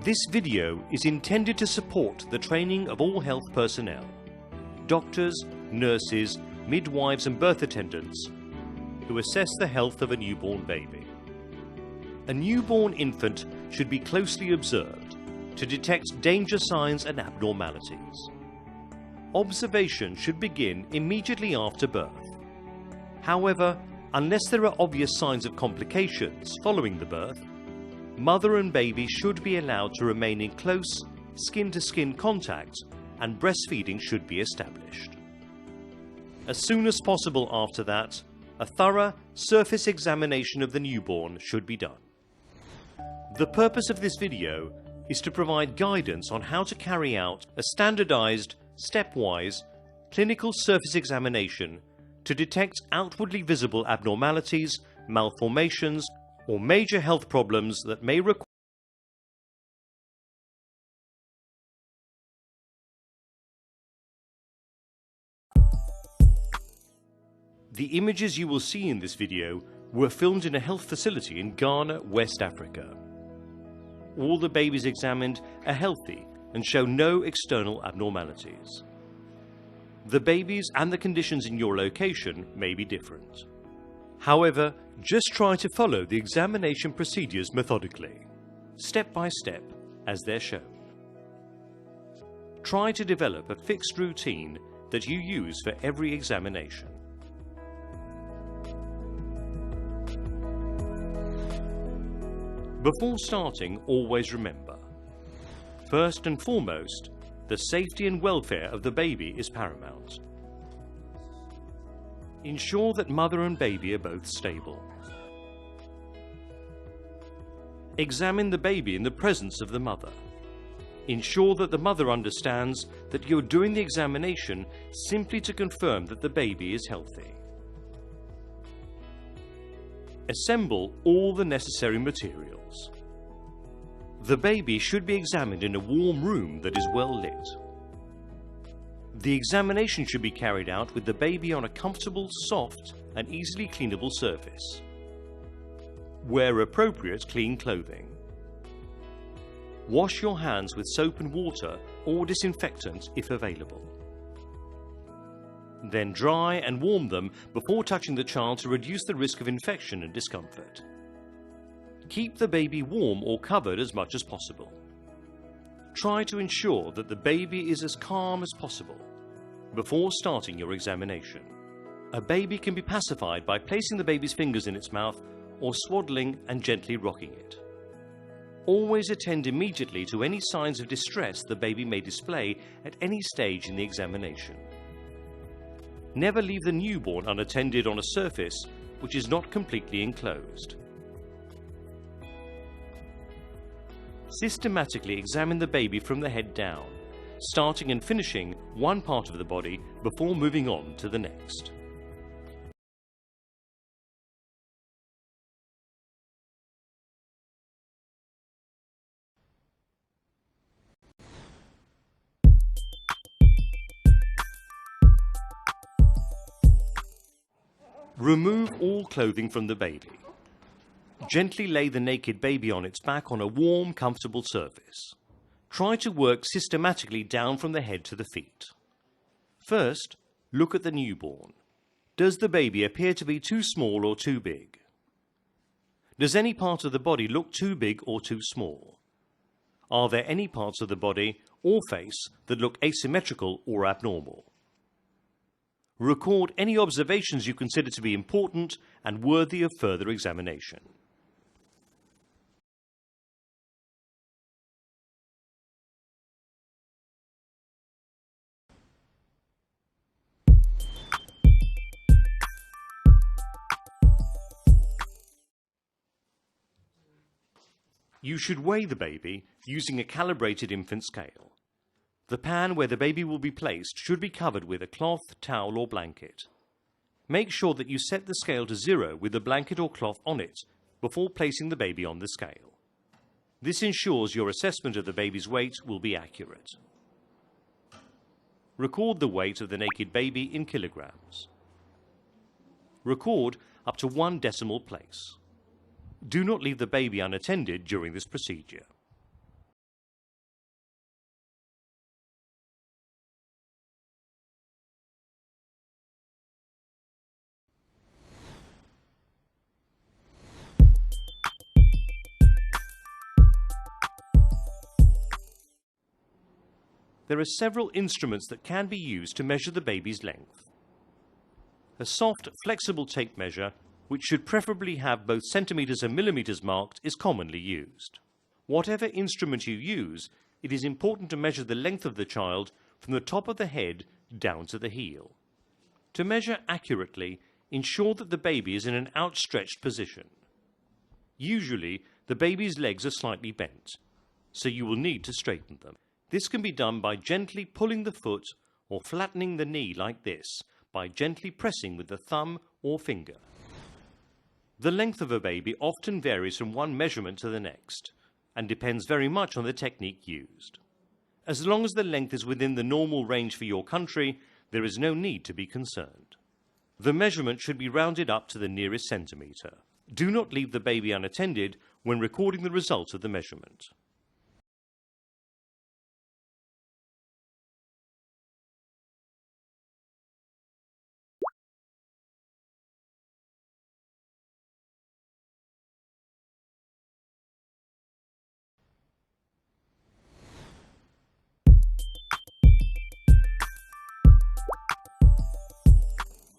This video is intended to support the training of all health personnel, doctors, nurses, midwives and birth attendants who assess the health of a newborn baby. A newborn infant should be closely observed to detect danger signs and abnormalities. Observation should begin immediately after birth. However, unless there are obvious signs of complications following the birth, mother and baby should be allowed to remain in close skin-to-skin contact and breastfeeding should be established. As soon as possible after that, a thorough surface examination of the newborn should be done. The purpose of this video is to provide guidance on how to carry out a standardized, stepwise, clinical surface examination to detect outwardly visible abnormalities, malformations, or major health problems that may require The images you will see in this video were filmed in a health facility in Ghana, West Africa. All the babies examined are healthy and show no external abnormalities. The babies and the conditions in your location may be different. However, just try to follow the examination procedures methodically, step by step, as they're shown. Try to develop a fixed routine that you use for every examination. Before starting, always remember, first and foremost, the safety and welfare of the baby is paramount. Ensure that mother and baby are both stable. Examine the baby in the presence of the mother. Ensure that the mother understands that you're doing the examination simply to confirm that the baby is healthy. Assemble all the necessary materials. The baby should be examined in a warm room that is well lit. The examination should be carried out with the baby on a comfortable, soft and easily cleanable surface. Wear appropriate clean clothing. Wash your hands with soap and water or disinfectant if available. Then dry and warm them before touching the child to reduce the risk of infection and discomfort. Keep the baby warm or covered as much as possible. Try to ensure that the baby is as calm as possible before starting your examination. A baby can be pacified by placing the baby's fingers in its mouth or swaddling and gently rocking it. Always attend immediately to any signs of distress the baby may display at any stage in the examination. Never leave the newborn unattended on a surface which is not completely enclosed. Systematically examine the baby from the head down, starting and finishing one part of the body before moving on to the next. Remove all clothing from the baby. Gently lay the naked baby on its back on a warm, comfortable surface. Try to work systematically down from the head to the feet. First, look at the newborn. Does the baby appear to be too small or too big? Does any part of the body look too big or too small? Are there any parts of the body or face that look asymmetrical or abnormal? Record any observations you consider to be important and worthy of further examination. You should weigh the baby using a calibrated infant scale. The pan where the baby will be placed should be covered with a cloth, towel or blanket. Make sure that you set the scale to 0 with the blanket or cloth on it before placing the baby on the scale. This ensures your assessment of the baby's weight will be accurate. Record the weight of the naked baby in kilograms. Record up to 1 decimal place. Do not leave the baby unattended during this procedure. there are several instruments that can be used to measure the baby's length. A soft, flexible tape measure, which should preferably have both centimetres and millimetres marked, is commonly used. Whatever instrument you use, it is important to measure the length of the child from the top of the head down to the heel. To measure accurately, ensure that the baby is in an outstretched position. Usually, the baby's legs are slightly bent, so you will need to straighten them. This can be done by gently pulling the foot or flattening the knee like this, by gently pressing with the thumb or finger. The length of a baby often varies from one measurement to the next, and depends very much on the technique used. As long as the length is within the normal range for your country, there is no need to be concerned. The measurement should be rounded up to the nearest centimetre. Do not leave the baby unattended when recording the result of the measurement.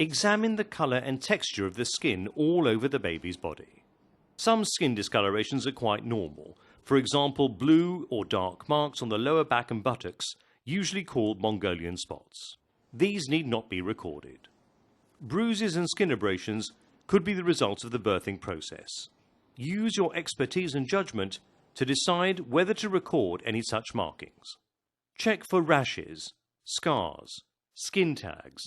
Examine the colour and texture of the skin all over the baby's body. Some skin discolorations are quite normal, for example blue or dark marks on the lower back and buttocks, usually called Mongolian spots. These need not be recorded. Bruises and skin abrasions could be the result of the birthing process. Use your expertise and judgment to decide whether to record any such markings. Check for rashes, scars, skin tags,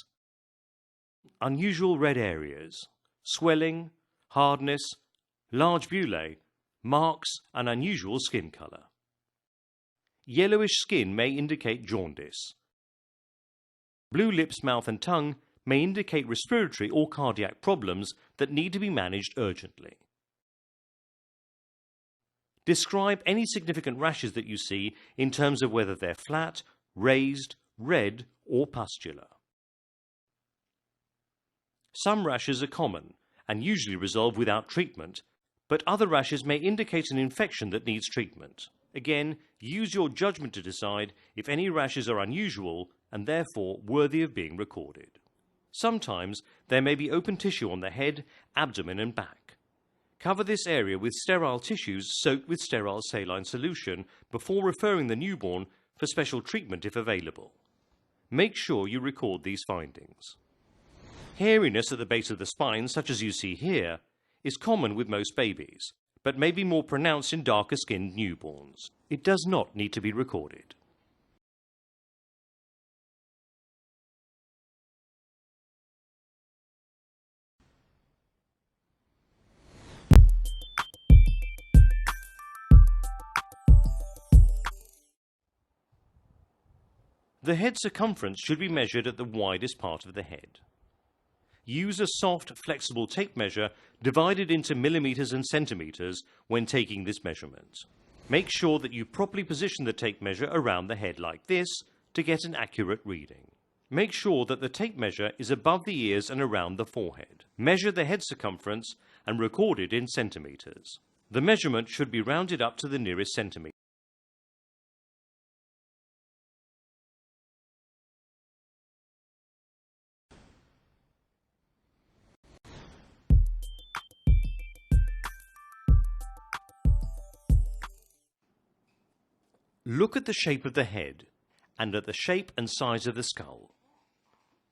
unusual red areas, swelling, hardness, large bullae, marks and unusual skin colour. Yellowish skin may indicate jaundice. Blue lips, mouth and tongue may indicate respiratory or cardiac problems that need to be managed urgently. Describe any significant rashes that you see in terms of whether they're flat, raised, red or pustular. Some rashes are common and usually resolve without treatment, but other rashes may indicate an infection that needs treatment. Again, use your judgment to decide if any rashes are unusual and therefore worthy of being recorded. Sometimes there may be open tissue on the head, abdomen and back. Cover this area with sterile tissues soaked with sterile saline solution before referring the newborn for special treatment if available. Make sure you record these findings. Hairiness at the base of the spine, such as you see here, is common with most babies, but may be more pronounced in darker-skinned newborns. It does not need to be recorded. The head circumference should be measured at the widest part of the head. Use a soft, flexible tape measure divided into millimetres and centimetres when taking this measurement. Make sure that you properly position the tape measure around the head like this to get an accurate reading. Make sure that the tape measure is above the ears and around the forehead. Measure the head circumference and record it in centimetres. The measurement should be rounded up to the nearest centimetre. Look at the shape of the head and at the shape and size of the skull.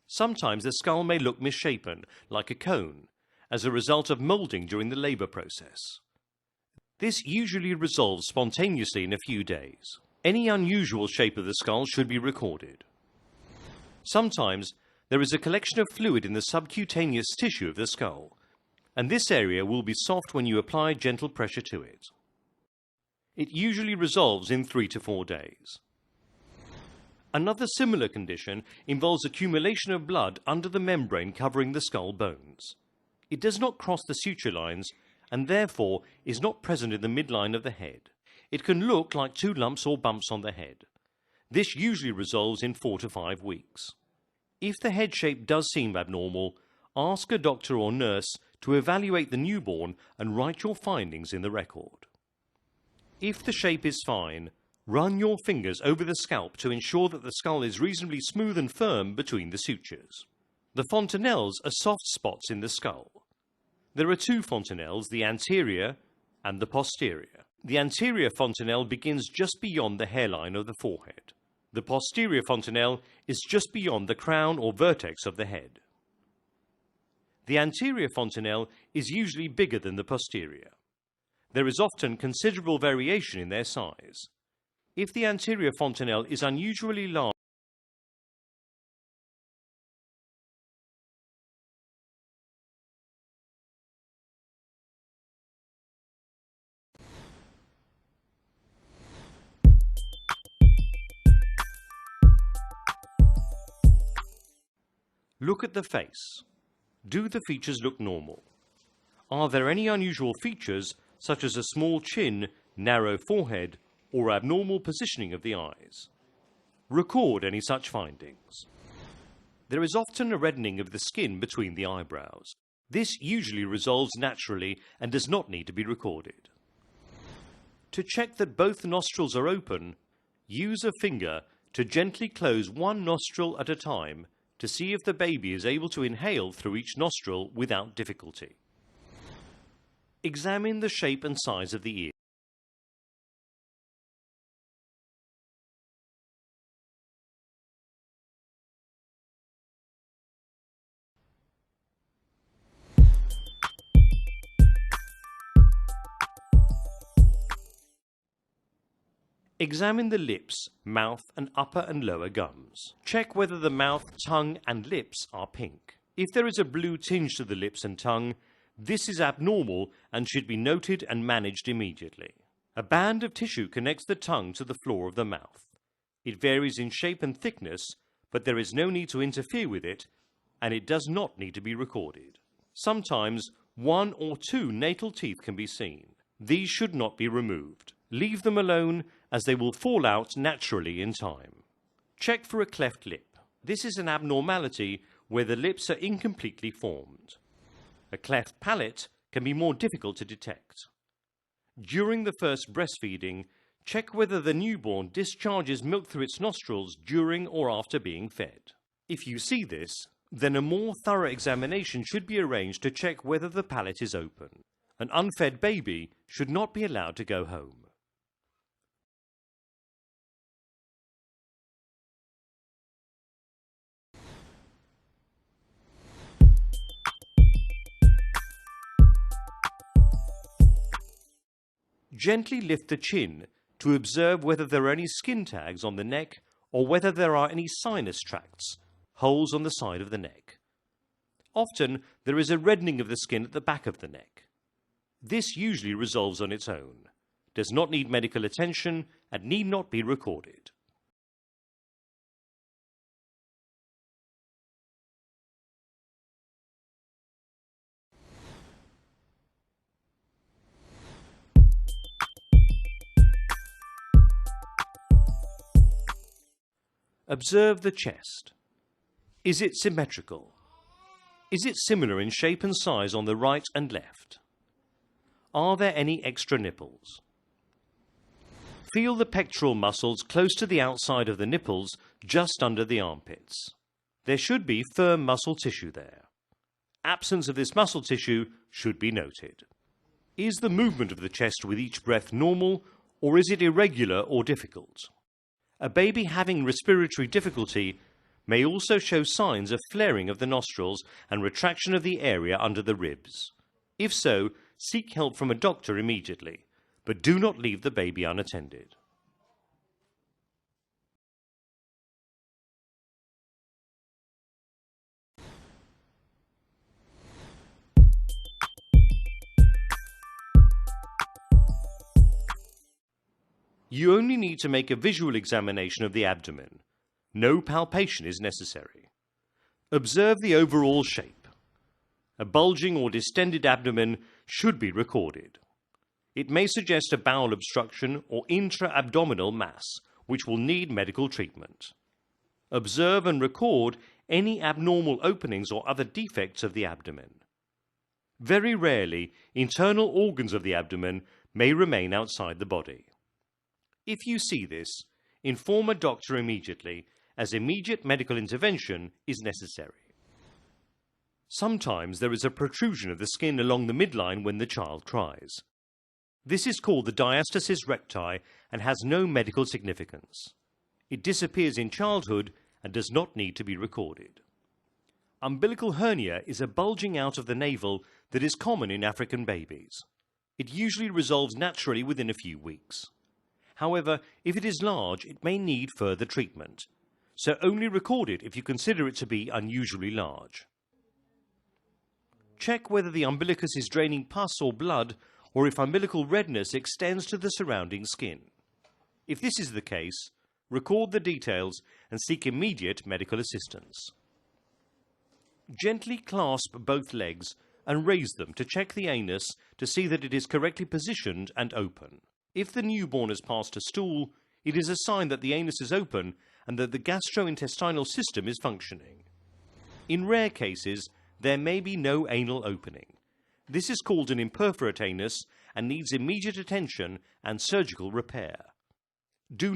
Sometimes the skull may look misshapen, like a cone, as a result of moulding during the labour process. This usually resolves spontaneously in a few days. Any unusual shape of the skull should be recorded. Sometimes there is a collection of fluid in the subcutaneous tissue of the skull, and this area will be soft when you apply gentle pressure to it. It usually resolves in 3 to 4 days. Another similar condition involves accumulation of blood under the membrane covering the skull bones. It does not cross the suture lines and therefore is not present in the midline of the head. It can look like 2 lumps or bumps on the head. This usually resolves in 4 to 5 weeks. If the head shape does seem abnormal, ask a doctor or nurse to evaluate the newborn and write your findings in the record. If the shape is fine, Run your fingers over the scalp to ensure that the skull is reasonably smooth and firm between the sutures. The fontanelles are soft spots in the skull. There are two fontanelles, the anterior and the posterior. The anterior fontanelle begins just beyond the hairline of the forehead. The posterior fontanelle is just beyond the crown or vertex of the head. The anterior fontanelle is usually bigger than the posterior. There is often considerable variation in their size. If the anterior fontanelle is unusually large, look at the face. Do the features look normal? Are there any unusual features such as a small chin, narrow forehead, or abnormal positioning of the eyes? Record any such findings. There is often a reddening of the skin between the eyebrows. This usually resolves naturally and does not need to be recorded. To check that both nostrils are open, use a finger to gently close one nostril at a time to see if the baby is able to inhale through each nostril without difficulty. Examine the shape and size of the ear. Examine the lips, mouth, and upper and lower gums. Check whether the mouth, tongue, and lips are pink. If there is a blue tinge to the lips and tongue, this is abnormal and should be noted and managed immediately. A band of tissue connects the tongue to the floor of the mouth. It varies in shape and thickness, but there is no need to interfere with it, and it does not need to be recorded. Sometimes 1 or 2 natal teeth can be seen. These should not be removed. Leave them alone as they will fall out naturally in time. Check for a cleft lip. This is an abnormality where the lips are incompletely formed. A cleft palate can be more difficult to detect. During the first breastfeeding, check whether the newborn discharges milk through its nostrils during or after being fed. If you see this, then a more thorough examination should be arranged to check whether the palate is open. An unfed baby should not be allowed to go home. Gently lift the chin to observe whether there are any skin tags on the neck or whether there are any sinus tracts, holes on the side of the neck. Often there is a reddening of the skin at the back of the neck. This usually resolves on its own, does not need medical attention, and need not be recorded. Observe the chest. Is it symmetrical? Is it similar in shape and size on the right and left? Are there any extra nipples? Feel the pectoral muscles close to the outside of the nipples, just under the armpits. There should be firm muscle tissue there. Absence of this muscle tissue should be noted. Is the movement of the chest with each breath normal, or is it irregular or difficult? A baby having respiratory difficulty may also show signs of flaring of the nostrils and retraction of the area under the ribs. If so, seek help from a doctor immediately, but do not leave the baby unattended. You only need to make a visual examination of the abdomen. No palpation is necessary. Observe the overall shape. A bulging or distended abdomen should be recorded. It may suggest a bowel obstruction or intra-abdominal mass, which will need medical treatment. Observe and record any abnormal openings or other defects of the abdomen. Very rarely, internal organs of the abdomen may remain outside the body. If you see this, inform a doctor immediately, as immediate medical intervention is necessary. Sometimes there is a protrusion of the skin along the midline when the child cries. This is called the Diastasis Recti and has no medical significance. It disappears in childhood and does not need to be recorded. Umbilical hernia is a bulging out of the navel that is common in African babies. It usually resolves naturally within a few weeks. However, if it is large, it may need further treatment, so only record it if you consider it to be unusually large. Check whether the umbilicus is draining pus or blood, or if umbilical redness extends to the surrounding skin. If this is the case, record the details and seek immediate medical assistance. Gently clasp both legs and raise them to check the anus to see that it is correctly positioned and open. If the newborn has passed a stool, it is a sign that the anus is open and that the gastrointestinal system is functioning. In rare cases, there may be no anal opening. This is called an imperforate anus and needs immediate attention and surgical repair. Do